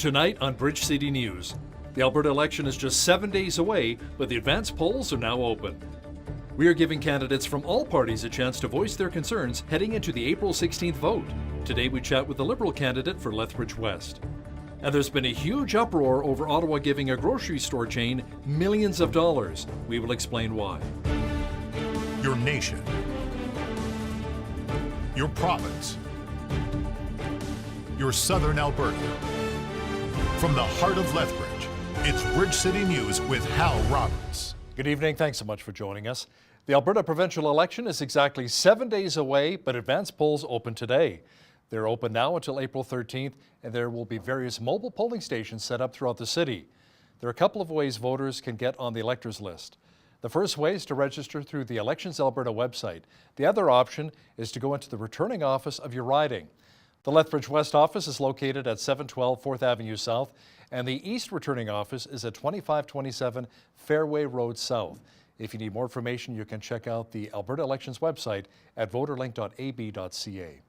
Tonight on Bridge City News, the Alberta election is just 7 days away, but the advance polls are now open. We are giving candidates from all parties a chance to voice their concerns heading into the April 16th vote. Today we chat with the Liberal candidate for Lethbridge West. And there's been a huge uproar over Ottawa giving a grocery store chain millions of dollars. We will explain why. Your nation. Your province. Your southern Alberta. From the heart of Lethbridge, it's Bridge City News with Hal Roberts. Good evening. Thanks so much for joining us. The Alberta provincial election is exactly 7 days away, but advance polls open today. They're open now until April 13th, and there will be various mobile polling stations set up throughout the city. There are a couple of ways voters can get on the electors list. The first way is to register through the Elections Alberta website. The other option is to go into the returning office of your riding. The Lethbridge West office is located at 712 4th Avenue South, and the East returning office is at 2527 Fairway Road South. If you need more information, you can check out the Alberta Elections website at voterlink.ab.ca.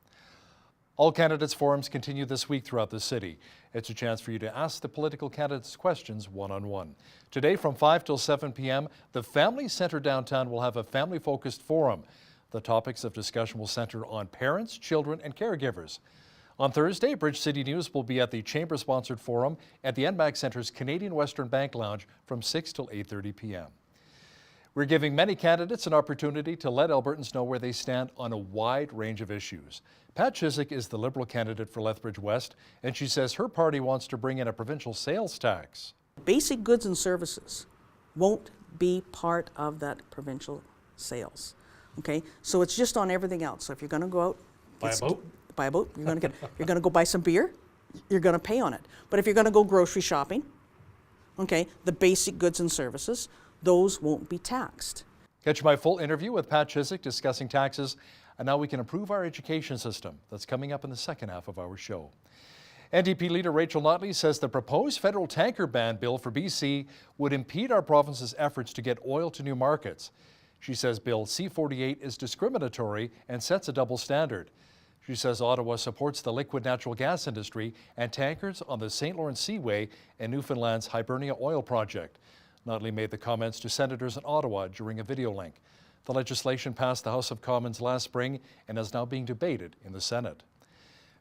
All candidates' forums continue this week throughout the city. It's a chance for you to ask the political candidates questions one-on-one. Today from 5 till 7 p.m., the Family Centre downtown will have a family-focused forum. The topics of discussion will center on parents, children, and caregivers. On Thursday, Bridge City News will be at the Chamber-sponsored forum at the NBAC Centre's Canadian Western Bank Lounge from 6 till 8:30 p.m. We're giving many candidates an opportunity to let Albertans know where they stand on a wide range of issues. Pat Chiswick is the Liberal candidate for Lethbridge West, and she says her party wants to bring in a provincial sales tax. Basic goods and services won't be part of that provincial sales. Okay, so it's just on everything else. So if you're going to go out, buy a boat, you're going to go buy some beer, you're going to pay on it. But if you're going to go grocery shopping, okay, the basic goods and services, those won't be taxed. Catch my full interview with Pat Chiswick discussing taxes and how we can improve our education system. That's coming up in the second half of our show. NDP leader Rachel Notley says the proposed federal tanker ban bill for BC would impede our province's efforts to get oil to new markets. She says Bill C-48 is discriminatory and sets a double standard. She says Ottawa supports the liquid natural gas industry and tankers on the St. Lawrence Seaway and Newfoundland's Hibernia oil project. Notley made the comments to senators in Ottawa during a video link. The legislation passed the House of Commons last spring and is now being debated in the Senate.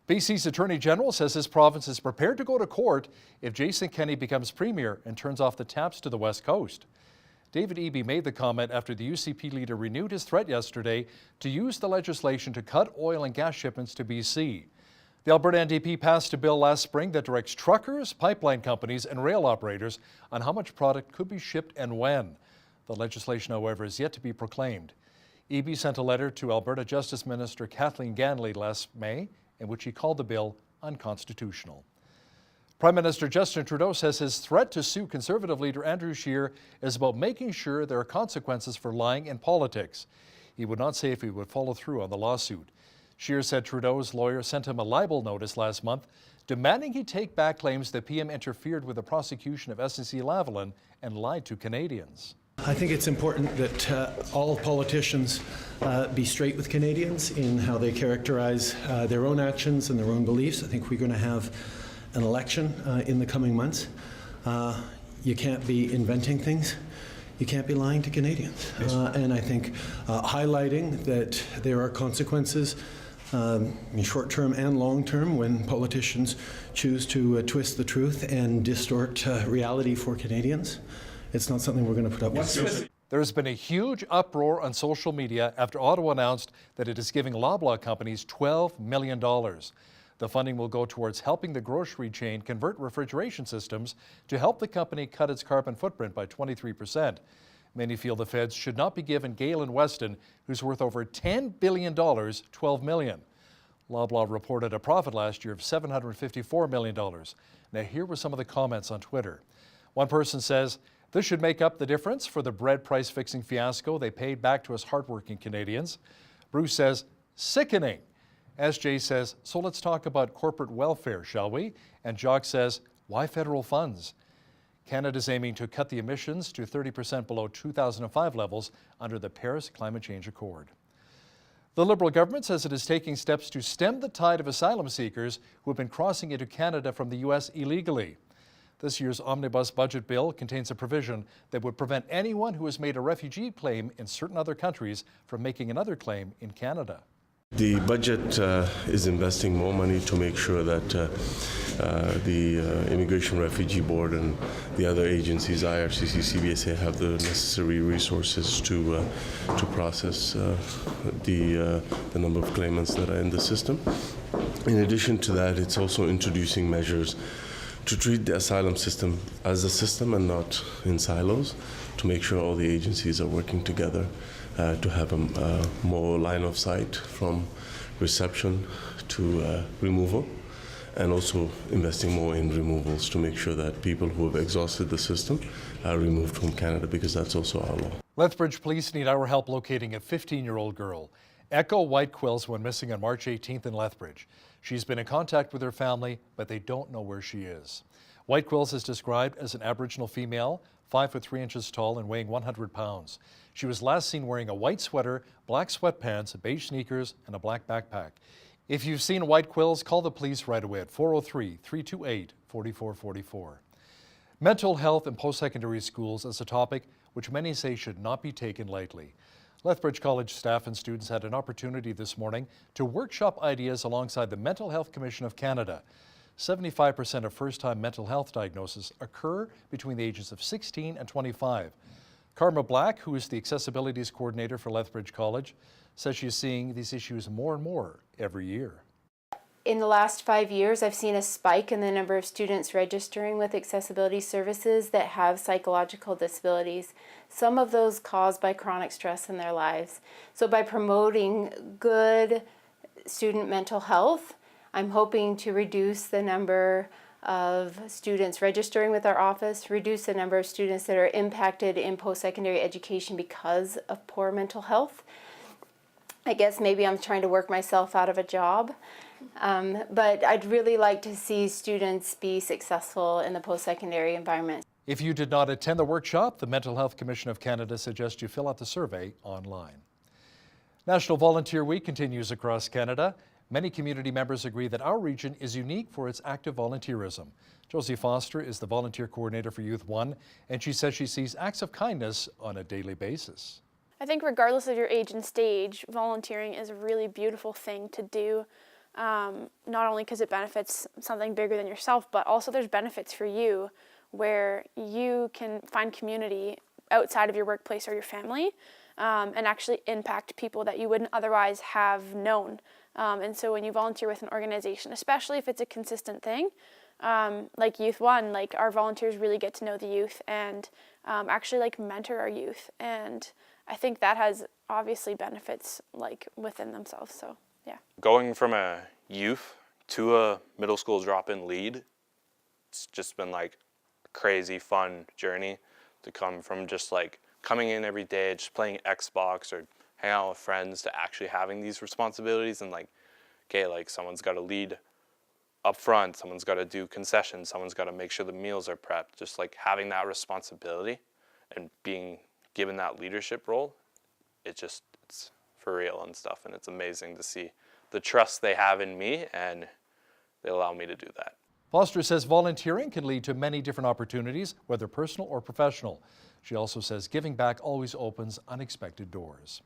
BC's Attorney General says his province is prepared to go to court if Jason Kenney becomes Premier and turns off the taps to the West Coast. David Eby made the comment after the UCP leader renewed his threat yesterday to use the legislation to cut oil and gas shipments to BC. The Alberta NDP passed a bill last spring that directs truckers, pipeline companies, and rail operators on how much product could be shipped and when. The legislation, however, is yet to be proclaimed. Eby sent a letter to Alberta Justice Minister Kathleen Ganley last May, in which he called the bill unconstitutional. Prime Minister Justin Trudeau says his threat to sue Conservative leader Andrew Scheer is about making sure there are consequences for lying in politics. He would not say if he would follow through on the lawsuit. Scheer said Trudeau's lawyer sent him a libel notice last month demanding he take back claims that PM interfered with the prosecution of SNC-Lavalin and lied to Canadians. I think it's important that all politicians be straight with Canadians in how they characterize their own actions and their own beliefs. I think we're going to have an election in the coming months. You can't be inventing things. You can't be lying to Canadians. And I think highlighting that there are consequences in short term and long term when politicians choose to twist the truth and distort reality for Canadians. It's not something we're going to put up with. There has been a huge uproar on social media after Ottawa announced that it is giving Loblaw companies $12 million. The funding will go towards helping the grocery chain convert refrigeration systems to help the company cut its carbon footprint by 23%. Many feel the feds should not be given Galen Weston, who's worth over $10 billion, $12 million. Loblaw reported a profit last year of $754 million. Now here were some of the comments on Twitter. One person says, "This should make up the difference for the bread price-fixing fiasco they paid back to us hardworking Canadians." Bruce says, "Sickening." SJ says, "So let's talk about corporate welfare, shall we?" And Jock says, "Why federal funds?" Canada's aiming to cut the emissions to 30% below 2005 levels under the Paris Climate Change Accord. The Liberal government says it is taking steps to stem the tide of asylum seekers who have been crossing into Canada from the U.S. illegally. This year's omnibus budget bill contains a provision that would prevent anyone who has made a refugee claim in certain other countries from making another claim in Canada. The budget is investing more money to make sure that the Immigration Refugee Board and the other agencies, IRCC, CBSA, have the necessary resources to process the number of claimants that are in the system. In addition to that, it's also introducing measures to treat the asylum system as a system and not in silos, to make sure all the agencies are working together to have a more line of sight from reception to removal, and also investing more in removals to make sure that people who have exhausted the system are removed from Canada, because that's also our law. Lethbridge police need our help locating a 15-year-old girl. Echo White Quills went missing on March 18th in Lethbridge. She's been in contact with her family, but they don't know where she is. White Quills is described as an Aboriginal female, 5 foot 3 inches tall and weighing 100 pounds. She was last seen wearing a white sweater, black sweatpants, beige sneakers, and a black backpack. If you've seen White Quills, call the police right away at 403-328-4444. Mental health in post-secondary schools is a topic which many say should not be taken lightly. Lethbridge College staff and students had an opportunity this morning to workshop ideas alongside the Mental Health Commission of Canada. 75% of first-time mental health diagnoses occur between the ages of 16 and 25. Karma Black, who is the Accessibilities Coordinator for Lethbridge College, says she's seeing these issues more and more every year. In the last 5 years, I've seen a spike in the number of students registering with accessibility services that have psychological disabilities, some of those caused by chronic stress in their lives. So by promoting good student mental health, I'm hoping to reduce the number of students registering with our office, reduce the number of students that are impacted in post-secondary education because of poor mental health. I guess maybe I'm trying to work myself out of a job. But I'd really like to see students be successful in the post-secondary environment. If you did not attend the workshop, the Mental Health Commission of Canada suggests you fill out the survey online. National Volunteer Week continues across Canada. Many community members agree that our region is unique for its active volunteerism. Josie Foster is the volunteer coordinator for Youth One, and she says she sees acts of kindness on a daily basis. I think regardless of your age and stage, volunteering is a really beautiful thing to do. Not only because it benefits something bigger than yourself, but also there's benefits for you where you can find community outside of your workplace or your family and actually impact people that you wouldn't otherwise have known. And so when you volunteer with an organization, especially if it's a consistent thing, like Youth One, like our volunteers really get to know the youth and actually like mentor our youth. And I think that has obviously benefits like within themselves, so. Yeah. Going from a youth to a middle school drop-in lead, it's just been like a crazy fun journey to come from just like coming in every day, just playing Xbox or hanging out with friends, to actually having these responsibilities and like, okay, like someone's got to lead up front, someone's got to do concessions, someone's got to make sure the meals are prepped. Just like having that responsibility and being given that leadership role, it's for real and stuff, and it's amazing to see the trust they have in me, and they allow me to do that. Foster says volunteering can lead to many different opportunities, whether personal or professional. She also says giving back always opens unexpected doors.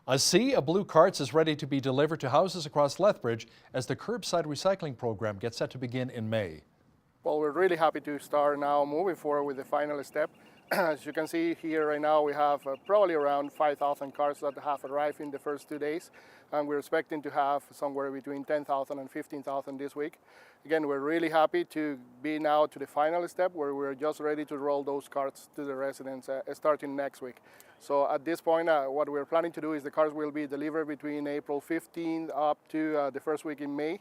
A sea of blue carts is ready to be delivered to houses across Lethbridge as the curbside recycling program gets set to begin in May. Well, we're really happy to start now moving forward with the final step. As you can see here right now, we have probably around 5,000 cars that have arrived in the first 2 days, and we're expecting to have somewhere between 10,000 and 15,000 this week. Again, we're really happy to be now to the final step where we're just ready to roll those carts to the residents starting next week. So at this point, what we're planning to do is the cars will be delivered between April 15th up to the first week in May.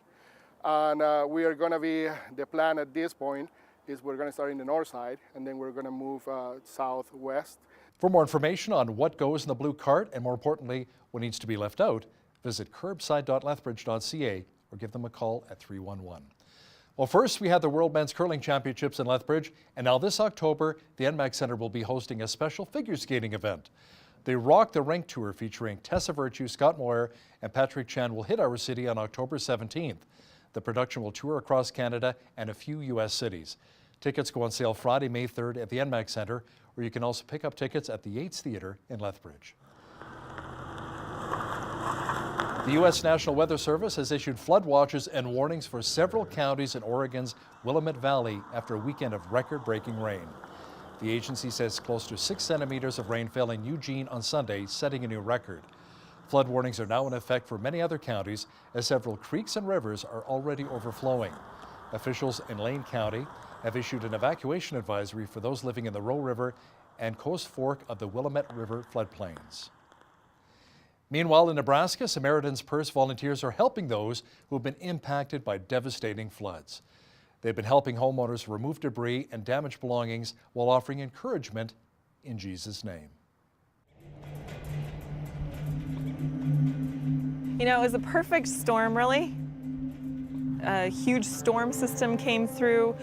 And we are going to be, the plan at this point is we're going to start in the north side, and then we're going to move southwest. For more information on what goes in the blue cart and more importantly, what needs to be left out, visit curbside.lethbridge.ca or give them a call at 311. Well, first we had the World Men's Curling Championships in Lethbridge, and now this October, the NMAC Centre will be hosting a special figure skating event. The Rock the Rink tour featuring Tessa Virtue, Scott Moyer, and Patrick Chan will hit our city on October 17th. The production will tour across Canada and a few U.S. cities. Tickets go on sale Friday, May 3rd at the NMAX Centre, or you can also pick up tickets at the Yates Theatre in Lethbridge. The U.S. National Weather Service has issued flood watches and warnings for several counties in Oregon's Willamette Valley after a weekend of record-breaking rain. The agency says close to 6 centimeters of rain fell in Eugene on Sunday, setting a new record. Flood warnings are now in effect for many other counties, as several creeks and rivers are already overflowing. Officials in Lane County have issued an evacuation advisory for those living in the Roe River and Coast Fork of the Willamette River floodplains. Meanwhile, in Nebraska, Samaritan's Purse volunteers are helping those who have been impacted by devastating floods. They've been helping homeowners remove debris and damaged belongings while offering encouragement in Jesus' name. You know, it was a perfect storm, really. A huge storm system came through,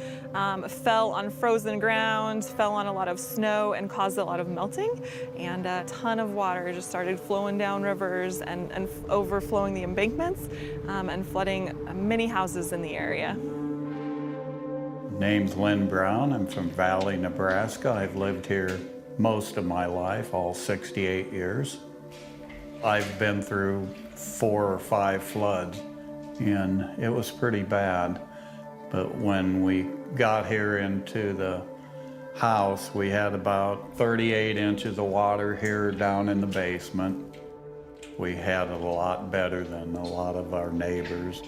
fell on frozen ground, fell on a lot of snow, and caused a lot of melting. And a ton of water just started flowing down rivers and overflowing the embankments and flooding many houses in the area. Name's Lynn Brown. I'm from Valley, Nebraska. I've lived here most of my life, all 68 years. I've been through 4 or 5 floods, and it was pretty bad. But when we got here into the house, we had about 38 inches of water here down in the basement. We had it a lot better than a lot of our neighbors.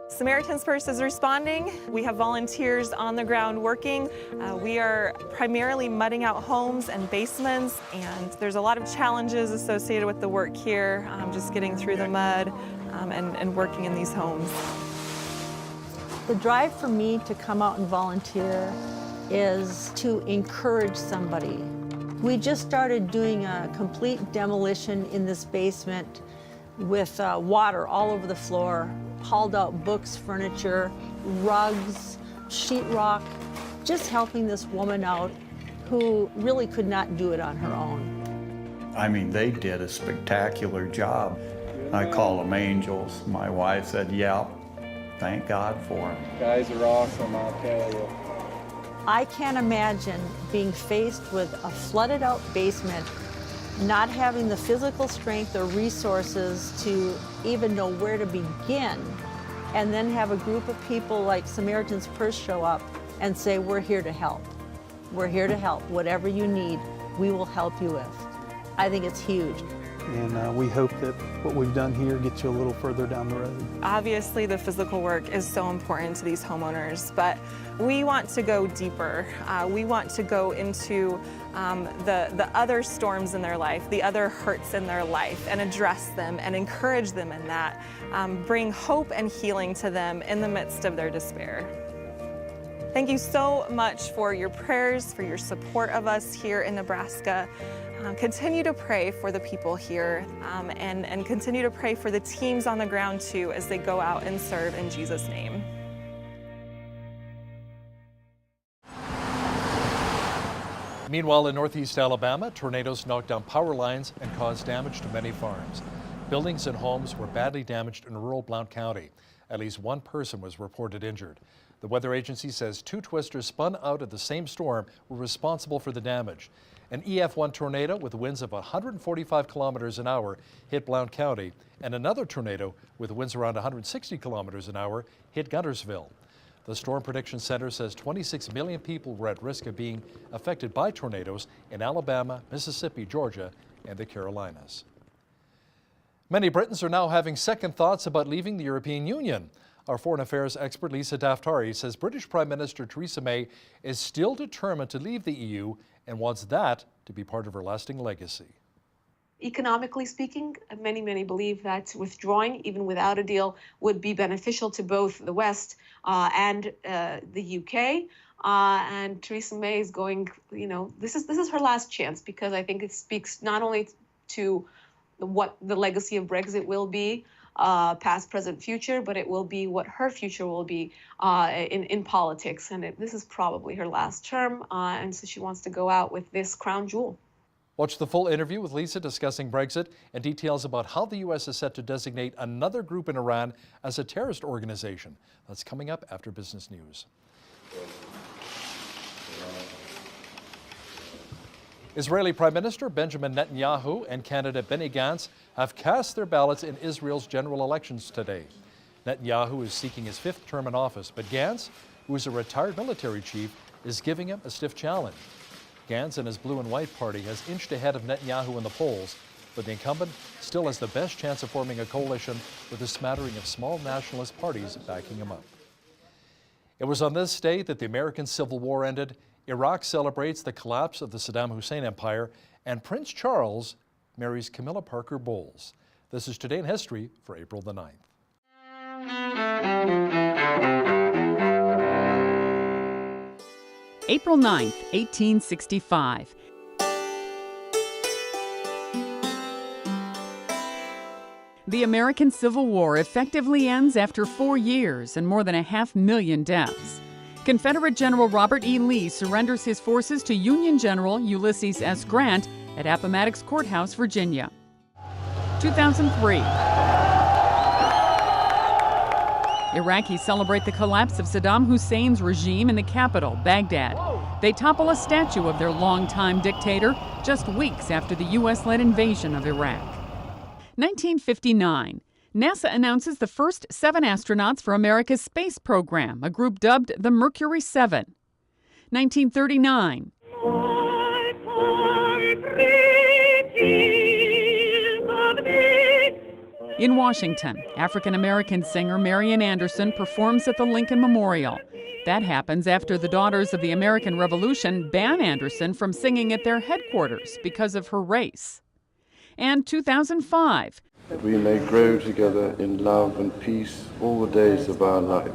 Samaritan's Purse is responding. We have volunteers on the ground working. We are primarily mudding out homes and basements, and there's a lot of challenges associated with the work here, just getting through the mud and working in these homes. The drive for me to come out and volunteer is to encourage somebody. We just started doing a complete demolition in this basement with water all over the floor, hauled out books, furniture, rugs, sheetrock, just helping this woman out who really could not do it on her own. I mean, they did a spectacular job. I call them angels. My wife said, yeah, thank God for them. Guys are awesome, I'll tell you. I can't imagine being faced with a flooded out basement, not having the physical strength or resources to even know where to begin, and then have a group of people like Samaritan's Purse show up and say, we're here to help. We're here to help. Whatever you need, we will help you with. I think it's huge. And we hope that what we've done here gets you a little further down the road. Obviously, the physical work is so important to these homeowners, but we want to go deeper. We want to go into the other storms in their life, the other hurts in their life, and address them and encourage them in that. Bring hope and healing to them in the midst of their despair. Thank you so much for your prayers, for your support of us here in Nebraska. Continue to pray for the people here and continue to pray for the teams on the ground too as they go out and serve in Jesus' name. Meanwhile, in northeast Alabama, tornadoes knocked down power lines and caused damage to many farms. Buildings and homes were badly damaged in rural Blount County. At least one person was reported injured. The weather agency says 2 twisters spun out of the same storm were responsible for the damage. An EF1 tornado with winds of 145 kilometers an hour hit Blount County, and another tornado with winds around 160 kilometers an hour hit Guntersville. The Storm Prediction Center says 26 million people were at risk of being affected by tornadoes in Alabama, Mississippi, Georgia, and the Carolinas. Many Britons are now having second thoughts about leaving the European Union. Our foreign affairs expert Lisa Daftari says British Prime Minister Theresa May is still determined to leave the EU and wants that to be part of her lasting legacy. Economically speaking, many believe that withdrawing, even without a deal, would be beneficial to both the West and the UK. And Theresa May is going, this is her last chance, because I think it speaks not only to what the legacy of Brexit will be, past, present, future, but it will be what her future will be in politics. And this is probably her last term, and so she wants to go out with this crown jewel. Watch the full interview with Lisa discussing Brexit and details about how the U.S. is set to designate another group in Iran as a terrorist organization. That's coming up after Business News. Israeli Prime Minister Benjamin Netanyahu and candidate Benny Gantz have cast their ballots in Israel's general elections today. Netanyahu is seeking his 5th term in office, but Gantz, who is a retired military chief, is giving him a stiff challenge. Gantz and his blue and white party has inched ahead of Netanyahu in the polls, but the incumbent still has the best chance of forming a coalition with a smattering of small nationalist parties backing him up. It was on this day that the American Civil War ended. Iraq celebrates the collapse of the Saddam Hussein Empire, and Prince Charles marries Camilla Parker Bowles. This is Today in History for April the 9th. April 9th, 1865. The American Civil War effectively ends after 4 years and more than 500,000 deaths. Confederate General Robert E. Lee surrenders his forces to Union General Ulysses S. Grant at Appomattox Courthouse, Virginia. 2003. Iraqis celebrate the collapse of Saddam Hussein's regime in the capital, Baghdad. They topple a statue of their longtime dictator just weeks after the U.S.-led invasion of Iraq. 1959. NASA announces the first 7 astronauts for America's space program, a group dubbed the Mercury 7. 1939. In Washington, African-American singer Marian Anderson performs at the Lincoln Memorial. That happens after the Daughters of the American Revolution ban Anderson from singing at their headquarters because of her race. And 2005. We may grow together in love and peace all the days of our life.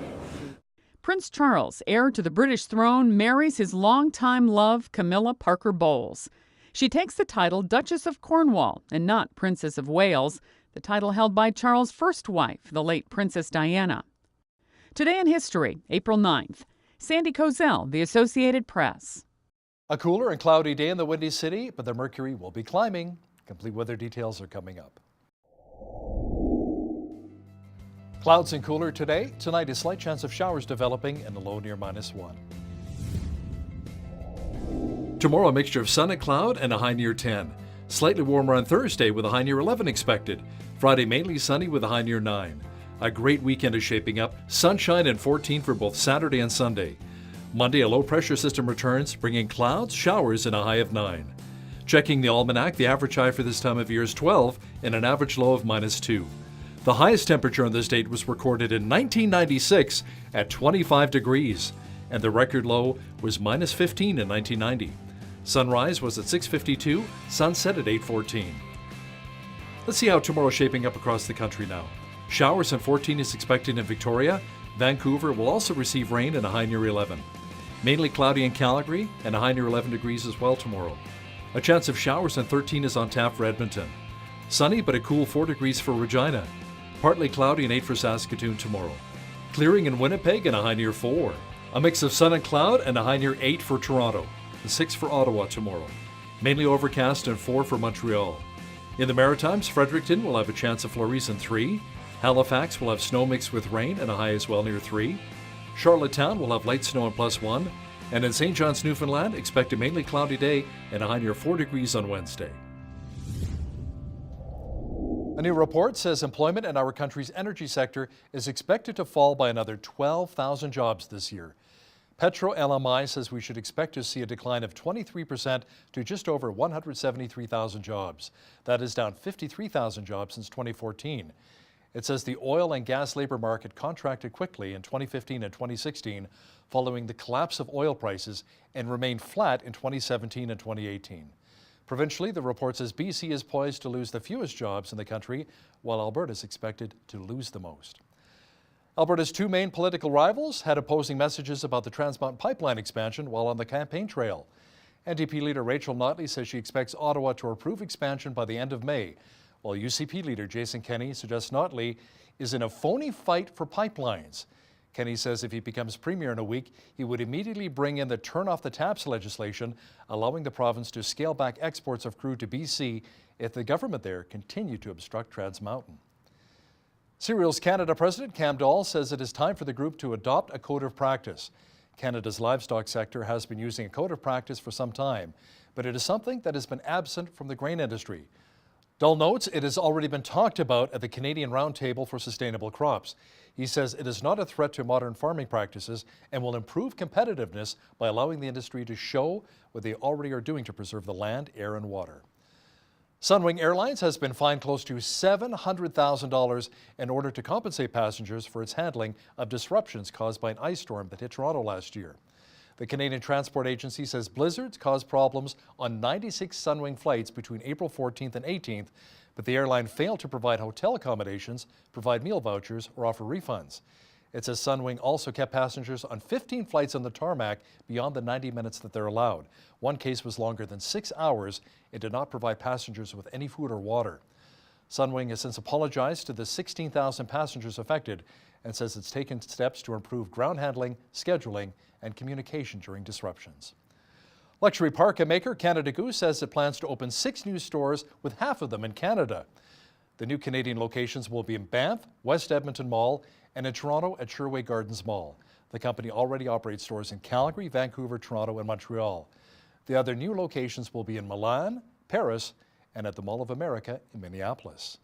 Prince Charles, heir to the British throne, marries his longtime love, Camilla Parker Bowles. She takes the title Duchess of Cornwall and not Princess of Wales, the title held by Charles' first wife, the late Princess Diana. Today in History, April 9th. Sandy Kozel, The Associated Press. A cooler and cloudy day in the Windy City, but the mercury will be climbing. Complete weather details are coming up. Clouds and cooler today. Tonight, a slight chance of showers developing and a low near -1. Tomorrow, a mixture of sun and cloud and a high near 10. Slightly warmer on Thursday with a high near 11 expected. Friday, mainly sunny with a high near 9. A great weekend is shaping up. Sunshine and 14 for both Saturday and Sunday. Monday, a low pressure system returns, bringing clouds, showers, and a high of 9. Checking the almanac, the average high for this time of year is 12 and an average low of -2. The highest temperature on this date was recorded in 1996 at 25 degrees, and the record low was -15 in 1990. Sunrise was at 6:52, sunset at 8:14. Let's see how tomorrow's shaping up across the country now. Showers and 14 is expected in Victoria. Vancouver will also receive rain and a high near 11. Mainly cloudy in Calgary and a high near 11 degrees as well tomorrow. A chance of showers and 13 is on tap for Edmonton. Sunny but a cool 4 degrees for Regina. Partly cloudy and 8 for Saskatoon tomorrow. Clearing in Winnipeg and a high near 4. A mix of sun and cloud and a high near 8 for Toronto. And 6 for Ottawa tomorrow. Mainly overcast and 4 for Montreal. In the Maritimes, Fredericton will have a chance of flurries and 3. Halifax will have snow mixed with rain and a high as well near 3. Charlottetown will have light snow and +1. And in St. John's, Newfoundland, expect a mainly cloudy day and a high near 4 degrees on Wednesday. A new report says employment in our country's energy sector is expected to fall by another 12,000 jobs this year. Petro LMI says we should expect to see a decline of 23% to just over 173,000 jobs. That is down 53,000 jobs since 2014. It says the oil and gas labor market contracted quickly in 2015 and 2016 following the collapse of oil prices and remained flat in 2017 and 2018. Provincially, the report says BC is poised to lose the fewest jobs in the country, while Alberta is expected to lose the most. Alberta's 2 main political rivals had opposing messages about the Trans Mountain Pipeline expansion while on the campaign trail. NDP leader Rachel Notley says she expects Ottawa to approve expansion by the end of May, while UCP leader Jason Kenney suggests Notley is in a phony fight for pipelines. Kenney says if he becomes premier in a week, he would immediately bring in the turn off the taps legislation, allowing the province to scale back exports of crude to BC if the government there continued to obstruct Trans Mountain. Cereals Canada President Cam Dahl says it is time for the group to adopt a code of practice. Canada's livestock sector has been using a code of practice for some time, but it is something that has been absent from the grain industry. Dahl notes it has already been talked about at the Canadian Roundtable for Sustainable Crops. He says it is not a threat to modern farming practices and will improve competitiveness by allowing the industry to show what they already are doing to preserve the land, air, and water. Sunwing Airlines has been fined close to $700,000 in order to compensate passengers for its handling of disruptions caused by an ice storm that hit Toronto last year. The Canadian Transport Agency says blizzards caused problems on 96 Sunwing flights between April 14th and 18th, but the airline failed to provide hotel accommodations, provide meal vouchers, or offer refunds. It says Sunwing also kept passengers on 15 flights on the tarmac beyond the 90 minutes that they're allowed. One case was longer than 6 hours and did not provide passengers with any food or water. Sunwing has since apologized to the 16,000 passengers affected and says it's taken steps to improve ground handling, scheduling, and communication during disruptions. Luxury parka maker Canada Goose says it plans to open 6 new stores, with half of them in Canada. The new Canadian locations will be in Banff, West Edmonton Mall, and in Toronto at Sherway Gardens Mall. The company already operates stores in Calgary, Vancouver, Toronto, and Montreal. The other new locations will be in Milan, Paris, and at the Mall of America in Minneapolis.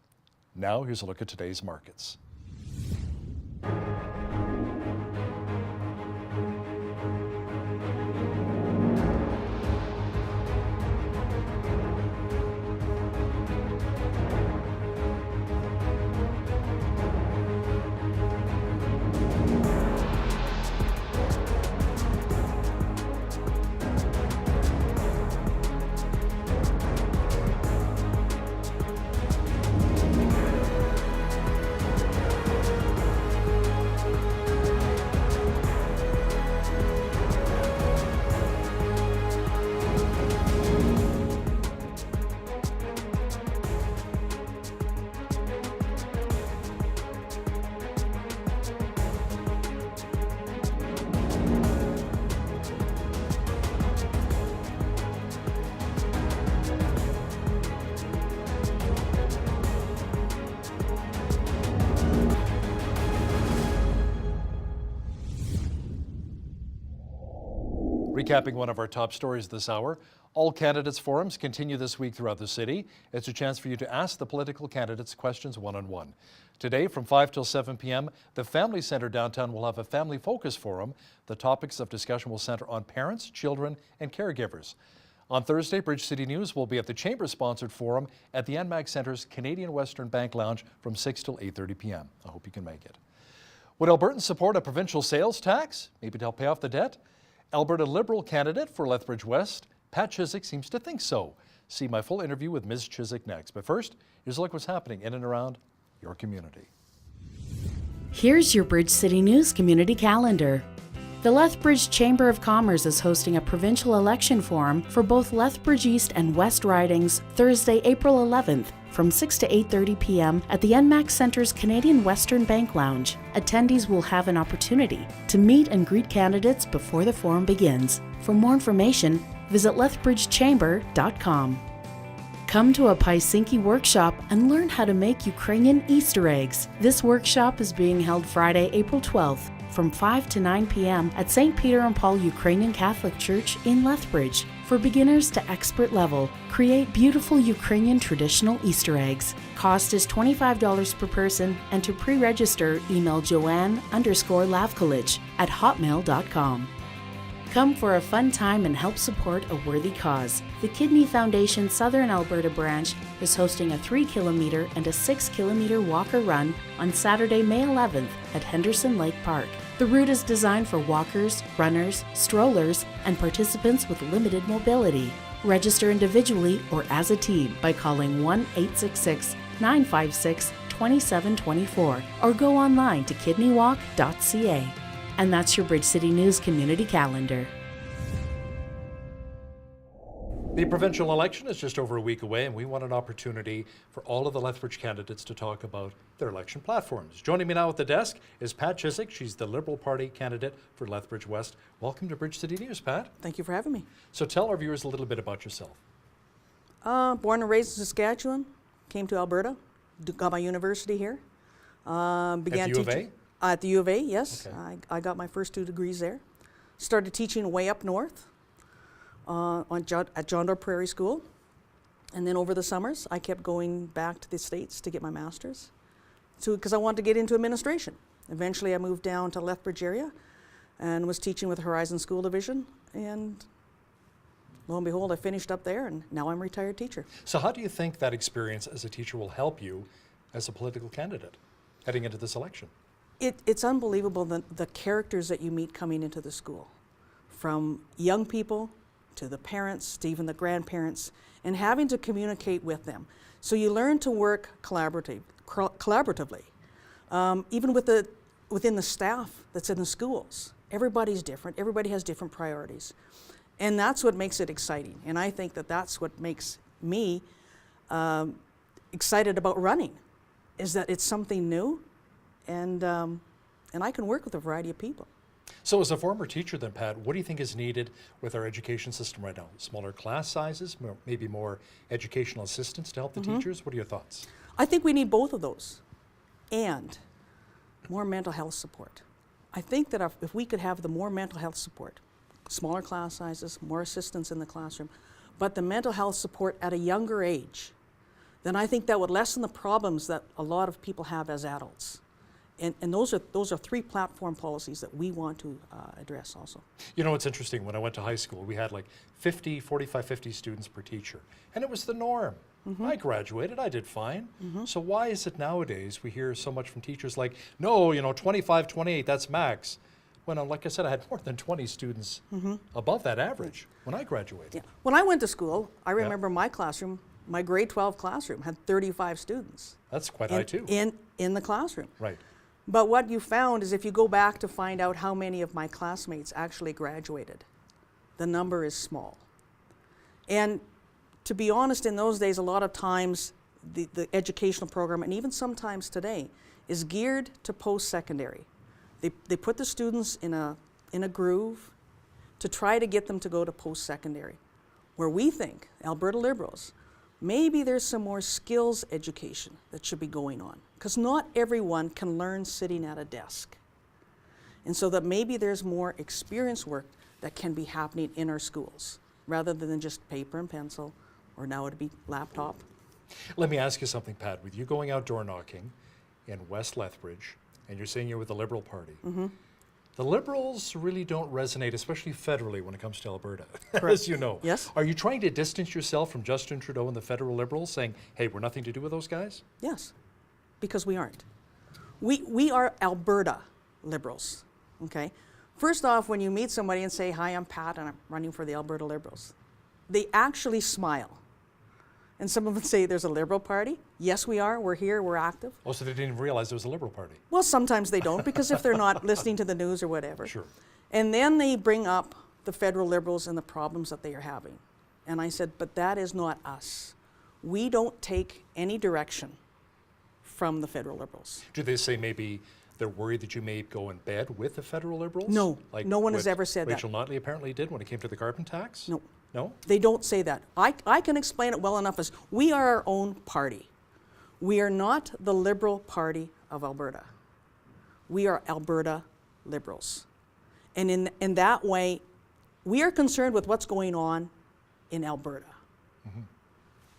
Now here's a look at today's markets. Recapping one of our top stories this hour, all candidates forums continue this week throughout the city. It's a chance for you to ask the political candidates questions one-on-one. Today from 5 till 7 p.m., the Family Centre downtown will have a family focus forum. The topics of discussion will center on parents, children, and caregivers. On Thursday, Bridge City News will be at the Chamber-sponsored forum at the NMAG Centre's Canadian Western Bank Lounge from 6 till 8:30 p.m. I hope you can make it. Would Albertans support a provincial sales tax, maybe to help pay off the debt? Alberta Liberal candidate for Lethbridge West, Pat Chiswick, seems to think so. See my full interview with Ms. Chiswick next. But first, here's a look at what's happening in and around your community. Here's your Bridge City News community calendar. The Lethbridge Chamber of Commerce is hosting a provincial election forum for both Lethbridge East and West ridings Thursday, April 11th from 6 to 8:30 p.m. at the NMAX Centre's Canadian Western Bank Lounge. Attendees will have an opportunity to meet and greet candidates before the forum begins. For more information, visit lethbridgechamber.com. Come to a Paisinki workshop and learn how to make Ukrainian Easter eggs. This workshop is being held Friday, April 12th from 5 to 9 p.m. at St. Peter and Paul Ukrainian Catholic Church in Lethbridge. For beginners to expert level, create beautiful Ukrainian traditional Easter eggs. Cost is $25 per person, and to pre-register, email Joanne_Lavkolich at hotmail.com. Come for a fun time and help support a worthy cause. The Kidney Foundation Southern Alberta branch is hosting a 3-kilometer and a 6-kilometer walker run on Saturday, May 11th at Henderson Lake Park. The route is designed for walkers, runners, strollers, and participants with limited mobility. Register individually or as a team by calling 1-866-956-2724 or go online to kidneywalk.ca. And that's your Bridge City News community calendar. The provincial election is just over a week away, and we want an opportunity for all of the Lethbridge candidates to talk about their election platforms. Joining me now at the desk is Pat Chiswick. She's the Liberal Party candidate for Lethbridge West. Welcome to Bridge City News, Pat. Thank you for having me. So tell our viewers a little bit about yourself. Born and raised in Saskatchewan, came to Alberta, got my university here. Began at the U of A? teaching at the U of A, yes. Okay. I got my first 2 degrees there. Started teaching way up north at John Doe Prairie School. And then over the summers, I kept going back to the States to get my master's because I wanted to get into administration. Eventually, I moved down to Lethbridge area and was teaching with Horizon School Division. And lo and behold, I finished up there, and now I'm a retired teacher. So how do you think that experience as a teacher will help you as a political candidate heading into this election? It's unbelievable the characters that you meet coming into the school, from young people to the parents, to even the grandparents, and having to communicate with them. So you learn to work collaboratively, even within the staff that's in the schools. Everybody's different. Everybody has different priorities. And that's what makes it exciting. And I think that that's what makes me excited about running, is that it's something new, and I can work with a variety of people. So as a former teacher then, Pat, what do you think is needed with our education system right now? Smaller class sizes, maybe more educational assistance to help the teachers? What are your thoughts? I think we need both of those, and more mental health support. I think that if we could have the more mental health support, smaller class sizes, more assistance in the classroom, but the mental health support at a younger age, then I think that would lessen the problems that a lot of people have as adults. And those are 3 platform policies that we want to address also. You know, it's interesting. When I went to high school, we had like 50 students per teacher, and it was the norm. I graduated, I did fine. So why is it nowadays we hear so much from teachers like, no, 25, 28, that's max. When, like I said, I had more than 20 students above that average when I graduated. Yeah. When I went to school, I remember my classroom, my grade 12 classroom had 35 students. That's quite high too. In the classroom. Right. But what you found is if you go back to find out how many of my classmates actually graduated, the number is small. And to be honest, in those days, a lot of times the educational program, and even sometimes today, is geared to post-secondary. They put the students in a groove to try to get them to go to post-secondary, where we think, Alberta Liberals, maybe there's some more skills education that should be going on, because not everyone can learn sitting at a desk. And so that maybe there's more experience work that can be happening in our schools, rather than just paper and pencil, or now it'd be laptop. Let me ask you something, Pat. With you going out door knocking in West Lethbridge, and you're saying you're with the Liberal Party, the Liberals really don't resonate, especially federally, when it comes to Alberta, as you know. Yes. Are you trying to distance yourself from Justin Trudeau and the federal Liberals, saying, hey, we're nothing to do with those guys? Yes, because we aren't. We are Alberta Liberals, okay? First off, when you meet somebody and say, hi, I'm Pat, and I'm running for the Alberta Liberals, they actually smile. And some of them say, there's a Liberal Party. Yes, we are. We're here. We're active. Oh, so they didn't even realize there was a Liberal Party. Well, sometimes they don't, because if they're not listening to the news or whatever. Sure. And then they bring up the federal Liberals and the problems that they are having. And I said, but that is not us. We don't take any direction from the federal Liberals. Do they say maybe they're worried that you may go in bed with the federal Liberals? No, like no one has what ever said that. Rachel Notley apparently did when it came to the carbon tax? No. No? They don't say that. I can explain it well enough as we are our own party. We are not the Liberal Party of Alberta. We are Alberta Liberals. And in that way, we are concerned with what's going on in Alberta.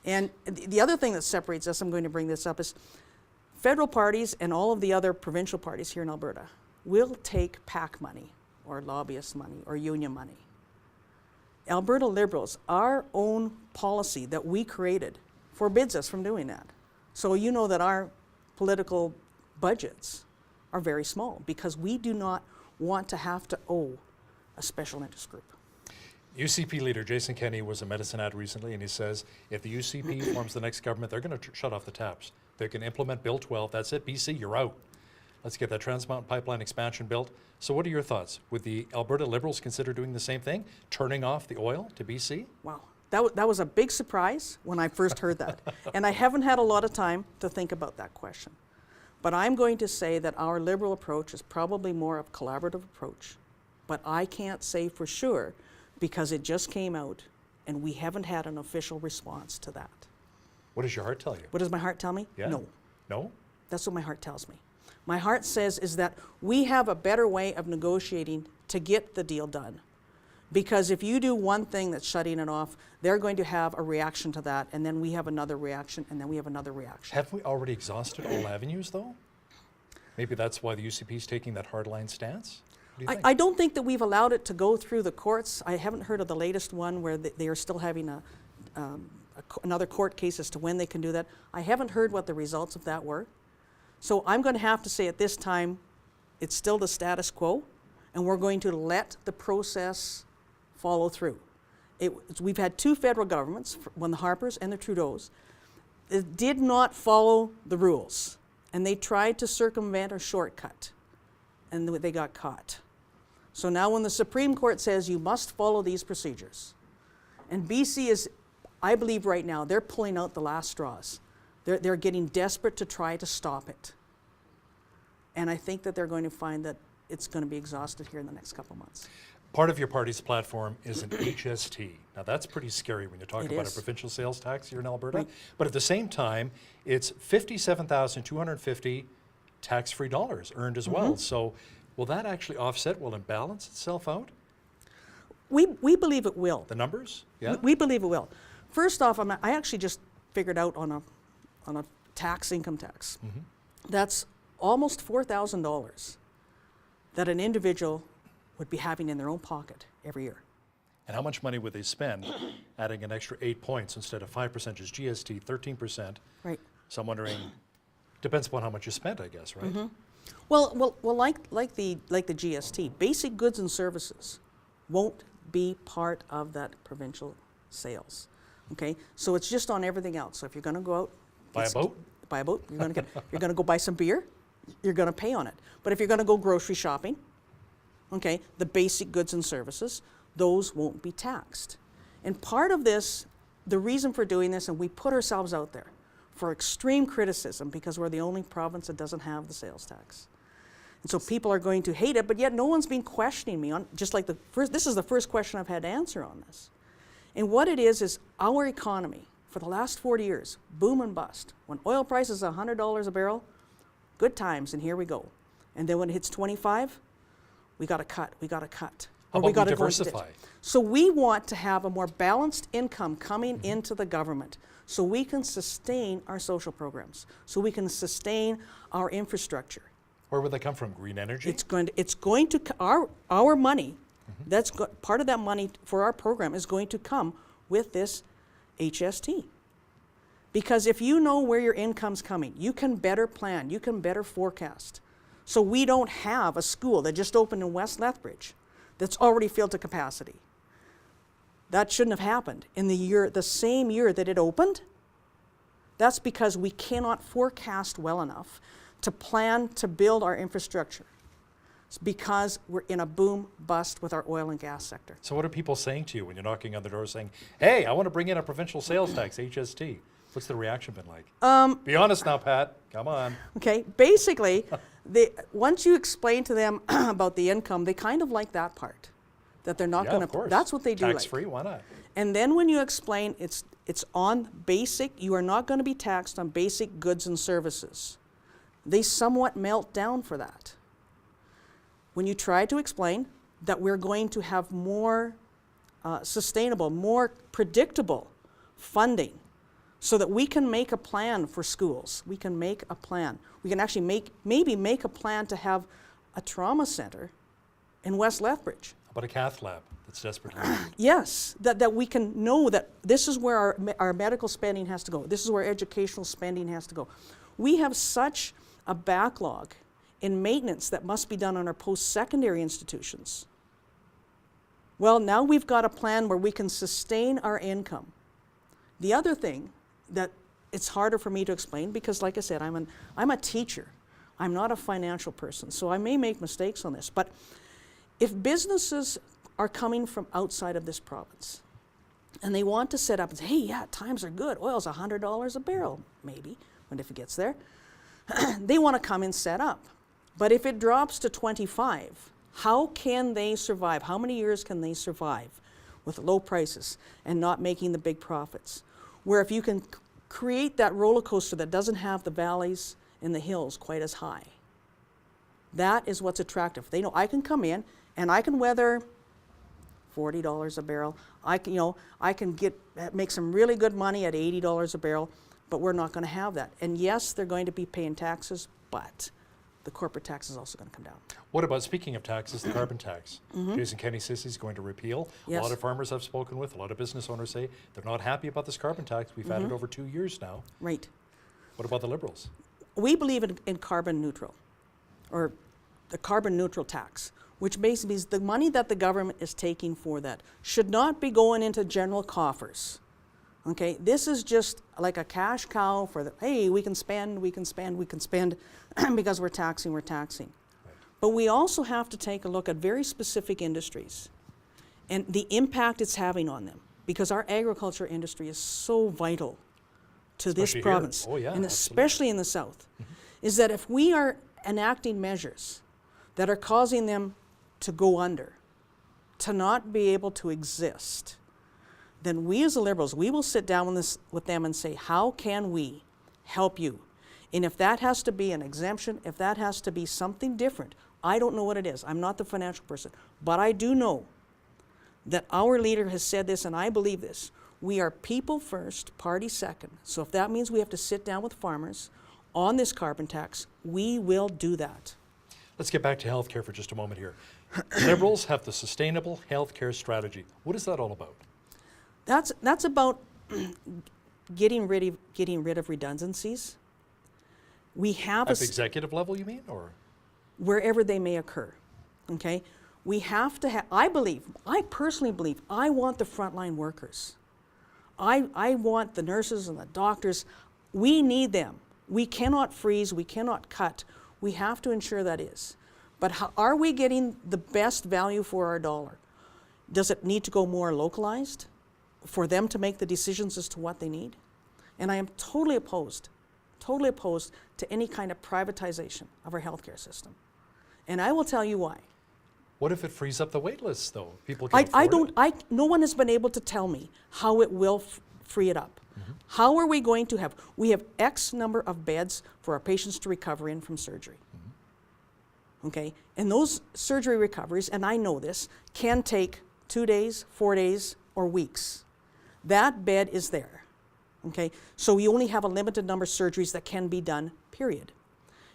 And the other thing that separates us, I'm going to bring this up, is federal parties and all of the other provincial parties here in Alberta will take PAC money or lobbyist money or union money. Alberta Liberals, our own policy that we created, forbids us from doing that. So you know that our political budgets are very small because we do not want to have to owe a special interest group. UCP leader Jason Kenney was a Medicine Hat recently, and he says if the UCP forms the next government, they're going to shut off the taps. They can implement Bill 12. That's it, BC, you're out. Let's get that Trans Mountain Pipeline expansion built. So what are your thoughts? Would the Alberta Liberals consider doing the same thing, turning off the oil to BC? Wow, That was a big surprise when I first heard that. And I haven't had a lot of time to think about that question. But I'm going to say that our Liberal approach is probably more of a collaborative approach. But I can't say for sure because it just came out and we haven't had an official response to that. What does your heart tell you? What does my heart tell me? Yeah. No. No? That's what my heart tells me. My heart says is that we have a better way of negotiating to get the deal done. Because if you do one thing that's shutting it off, they're going to have a reaction to that, and then we have another reaction, and then we have another reaction. Have we already exhausted all avenues, though? Maybe that's why the UCP is taking that hardline stance? I don't think that we've allowed it to go through the courts. I haven't heard of the latest one where they are still having another court case as to when they can do that. I haven't heard what the results of that were. So I'm going to have to say at this time, it's still the status quo, and we're going to let the process follow through. We've had two federal governments, one the Harpers and the Trudeaus, that did not follow the rules, and they tried to circumvent or shortcut, and they got caught. So now when the Supreme Court says you must follow these procedures, and BC is, I believe right now, they're pulling out the last straws. They're getting desperate to try to stop it. And I think that they're going to find that it's going to be exhausted here in the next couple of months. Part of your party's platform is an HST. Now that's pretty scary when you're talking about a provincial sales tax here in Alberta. Right. But at the same time, it's $57,250 tax-free dollars earned as well. So will that actually offset, will it balance itself out? We believe it will. The numbers? Yeah. We believe it will. First off, I actually just figured out on a income tax. That's almost $4,000 that an individual would be having in their own pocket every year. And how much money would they spend adding an extra 8 points instead of 5% is GST, 13%? Right. So I'm wondering, depends upon how much you spent, I guess, right? Well, like the GST, basic goods and services won't be part of that provincial sales. Okay, so it's just on everything else. So if you're going to go out, buy a boat, you're going to go buy some beer, you're going to pay on it. But if you're going to go grocery shopping, okay, the basic goods and services, those won't be taxed. And part of this, the reason for doing this, and we put ourselves out there for extreme criticism because we're the only province that doesn't have the sales tax. And so people are going to hate it, but yet no one's been questioning me on, just like this is the first question I've had to answer on this. And what it is our economy for the last 40 years, boom and bust. When oil prices are $100 a barrel, good times, and here we go. And then when it hits 25, we got to cut. How about we diversify? So we want to have a more balanced income coming into the government so we can sustain our social programs, so we can sustain our infrastructure. Where would they come from? Green energy? It's going to our money, part of that money for our program is going to come with this HST. Because if you know where your income's coming, you can better plan, you can better forecast. So we don't have a school that just opened in West Lethbridge that's already filled to capacity. That shouldn't have happened in the same year that it opened. That's because we cannot forecast well enough to plan to build our infrastructure. It's because we're in a boom bust with our oil and gas sector. So what are people saying to you when you're knocking on the door saying, hey, I want to bring in a provincial sales tax, HST? What's the reaction been like? Be honest now, Pat. Come on. Okay, basically, once you explain to them about the income, they kind of like that part. That they're not going to, that's what they do. Tax-free, why not? And then when you explain it's on basic, you are not going to be taxed on basic goods and services. They somewhat melt down for that. When you try to explain that we're going to have more sustainable, more predictable funding so that we can make a plan for schools. We can make a plan. We can actually maybe make a plan to have a trauma center in West Lethbridge. How about a cath lab that's desperately needed? Yes, that we can know that this is where our medical spending has to go. This is where educational spending has to go. We have such a backlog in maintenance that must be done on our post-secondary institutions. Well, now we've got a plan where we can sustain our income. The other thing that it's harder for me to explain because, like I said, I'm a teacher. I'm not a financial person, so I may make mistakes on this. But if businesses are coming from outside of this province And they want to set up and say, hey, yeah, times are good. Oil's $100 a barrel, maybe, when if it gets there. They want to come and set up. But if it drops to 25, how can they survive? How many years can they survive with low prices and not making the big profits? Where if you can create that roller coaster that doesn't have the valleys and the hills quite as high, that is what's attractive. They know I can come in and I can weather $40 a barrel. I can make some really good money at $80 a barrel, but we're not going to have that. And yes, they're going to be paying taxes, but the corporate tax is also going to come down. What about, speaking of taxes, the carbon tax? Jason Kenney says he's going to repeal. Yes. A lot of farmers I've spoken with, a lot of business owners say they're not happy about this carbon tax. We've had it over 2 years now. Right. What about the Liberals? We believe in carbon neutral, or the carbon neutral tax, which basically means the money that the government is taking for that should not be going into general coffers. Okay, this is just like a cash cow for the, hey, we can spend because we're taxing. Right. But we also have to take a look at very specific industries and the impact it's having on them, because our agriculture industry is so vital to Especially this province, here. Oh, yeah, and absolutely. especially in the south, is that if we are enacting measures that are causing them to go under, to not be able to exist, then we as the Liberals, we will sit down with them and say, how can we help you? And if that has to be an exemption, if that has to be something different, I don't know what it is. I'm not the financial person. But I do know that our leader has said this, and I believe this. We are people first, party second. So if that means we have to sit down with farmers on this carbon tax, we will do that. Let's get back to healthcare for just a moment here. Liberals have the Sustainable Healthcare Strategy. What is that all about? That's about getting rid of redundancies. We have at the executive level, you mean, or wherever they may occur. Okay, we have to have. I personally believe, I want the frontline workers. I want the nurses and the doctors. We need them. We cannot freeze. We cannot cut. We have to ensure that is. But are we getting the best value for our dollar? Does it need to go more localized for them to make the decisions as to what they need? And I am totally opposed to any kind of privatization of our healthcare system. And I will tell you why. what if it frees up the wait lists, though? People can afford it. No one has been able to tell me how it will free it up. How are we going to have, we have X number of beds for our patients to recover in from surgery. Okay, and those surgery recoveries, and I know this, can take 2 days, 4 days, or weeks. That bed is there, okay? So we only have a limited number of surgeries that can be done, period.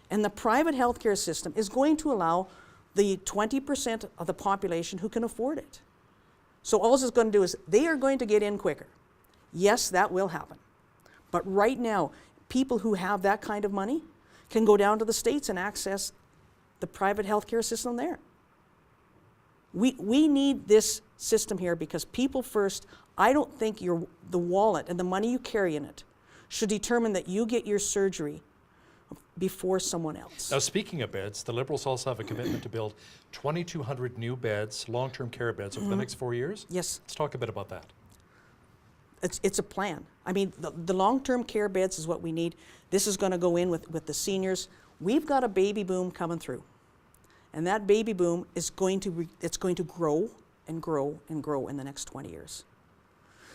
And the private healthcare system is going to allow the 20% of the population who can afford it. So all it's going to do is they are going to get in quicker. Yes, that will happen. But right now, people who have that kind of money can go down to the States and access the private healthcare system there. We need this system here because people first. I don't think the wallet and the money you carry in it should determine that you get your surgery before someone else. Now, speaking of beds, the Liberals also have a commitment to build 2,200 new beds, long-term care beds, over the next 4 years. Yes. Let's talk a bit about that. It's a plan. I mean, the long-term care beds is what we need. This is going to go in with the seniors. We've got a baby boom coming through, and that baby boom is going to grow and grow and grow in the next 20 years.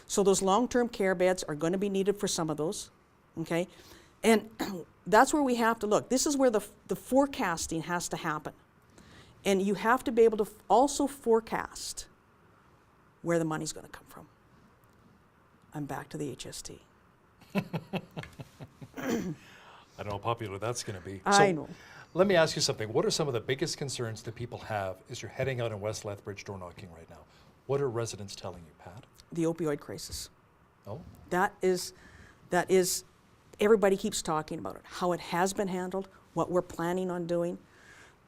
So those long-term care beds are going to be needed for some of those, okay? And that's where we have to look. This is where the forecasting has to happen. And you have to be able to also forecast where the money's going to come from. I'm back to the HST. I don't know how popular that's going to be. I know. Let me ask you something. What are some of the biggest concerns that people have as you're heading out in West Lethbridge door knocking right now? What are residents telling you, Pat? The opioid crisis. Oh? That is, everybody keeps talking about it, how it has been handled, what we're planning on doing.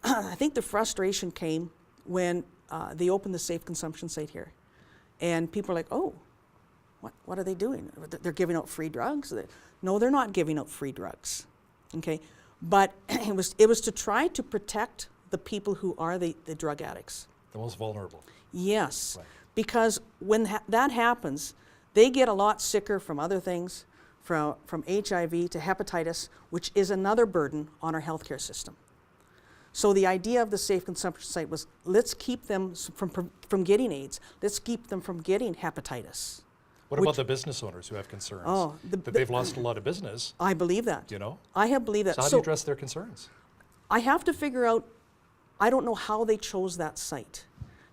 I think the frustration came when they opened the safe consumption site here. And people are like, oh, what are they doing? They're giving out free drugs? No, they're not giving out free drugs, okay? But it was to try to protect the people who are the drug addicts. The most vulnerable. Yes, right. Because when that happens, They get a lot sicker from other things, from HIV to hepatitis, which is another burden on our healthcare system. So the idea of the safe consumption site was, let's keep them from getting AIDS. Let's keep them from getting hepatitis. What about the business owners who have concerns? Oh, that they've lost a lot of business. I believe that. You know? I have believed that. So how do you address their concerns? I have to figure out, I don't know how they chose that site.